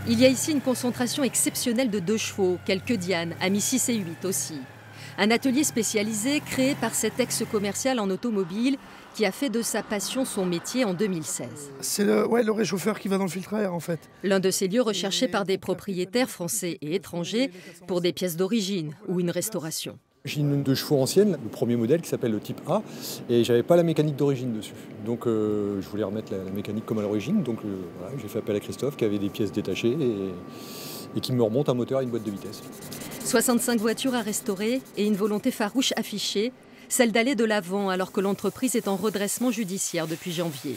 Il y a ici une concentration exceptionnelle de 2 chevaux, quelques Diane, Ami 6 et 8 aussi. Un atelier spécialisé créé par cet ex-commercial en automobile qui a fait de sa passion son métier en 2016. C'est le réchauffeur qui va dans le filtre à air en fait. L'un de ces lieux recherchés par des propriétaires français et étrangers pour des pièces d'origine ou une restauration. J'ai une 2 chevaux ancienne, le premier modèle qui s'appelle le type A, et j'avais pas la mécanique d'origine dessus. Donc je voulais remettre la mécanique comme à l'origine, donc voilà, j'ai fait appel à Christophe qui avait des pièces détachées et qui me remonte un moteur et une boîte de vitesse. 65 voitures à restaurer et une volonté farouche affichée, celle d'aller de l'avant alors que l'entreprise est en redressement judiciaire depuis janvier.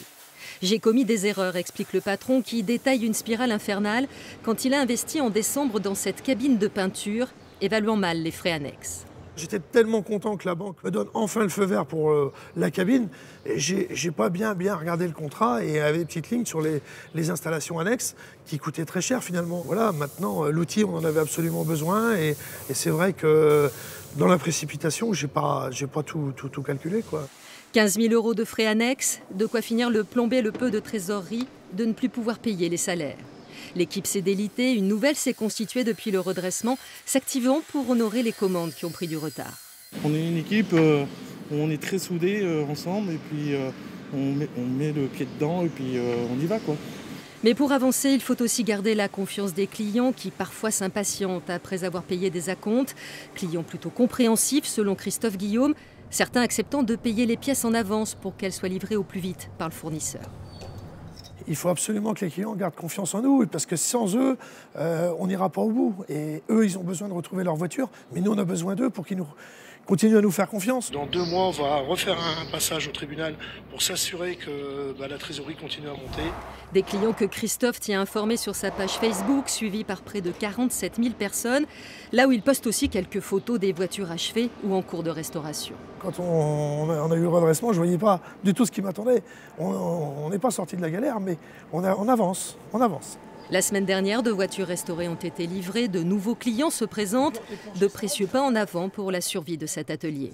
J'ai commis des erreurs, explique le patron qui détaille une spirale infernale quand il a investi en décembre dans cette cabine de peinture, évaluant mal les frais annexes. J'étais tellement content que la banque me donne enfin le feu vert pour la cabine. Et j'ai pas bien regardé le contrat et il y avait des petites lignes sur les installations annexes qui coûtaient très cher finalement. Voilà, maintenant l'outil on en avait absolument besoin et c'est vrai que dans la précipitation j'ai pas tout calculé quoi. 15 000 € de frais annexes, de quoi finir le plomber le peu de trésorerie, de ne plus pouvoir payer les salaires. L'équipe s'est délitée, une nouvelle s'est constituée depuis le redressement, s'activant pour honorer les commandes qui ont pris du retard. On est une équipe où on est très soudés ensemble et puis on met le pied dedans et puis on y va quoi. Mais pour avancer, il faut aussi garder la confiance des clients qui parfois s'impatientent après avoir payé des acomptes. Clients plutôt compréhensifs selon Christophe Guillaume, certains acceptant de payer les pièces en avance pour qu'elles soient livrées au plus vite par le fournisseur. Il faut absolument que les clients gardent confiance en nous, parce que sans eux, on n'ira pas au bout. Et eux, ils ont besoin de retrouver leur voiture, mais nous, on a besoin d'eux pour qu'ils continuent à nous faire confiance. Dans 2 mois, on va refaire un passage au tribunal pour s'assurer que la trésorerie continue à monter. Des clients que Christophe tient informés sur sa page Facebook, suivie par près de 47 000 personnes, là où il poste aussi quelques photos des voitures achevées ou en cours de restauration. Quand on a eu le redressement, je ne voyais pas du tout ce qui m'attendait. On n'est pas sorti de la galère, mais on avance. La semaine dernière, 2 voitures restaurées ont été livrées, de nouveaux clients se présentent, de précieux pas en avant pour la survie de cet atelier.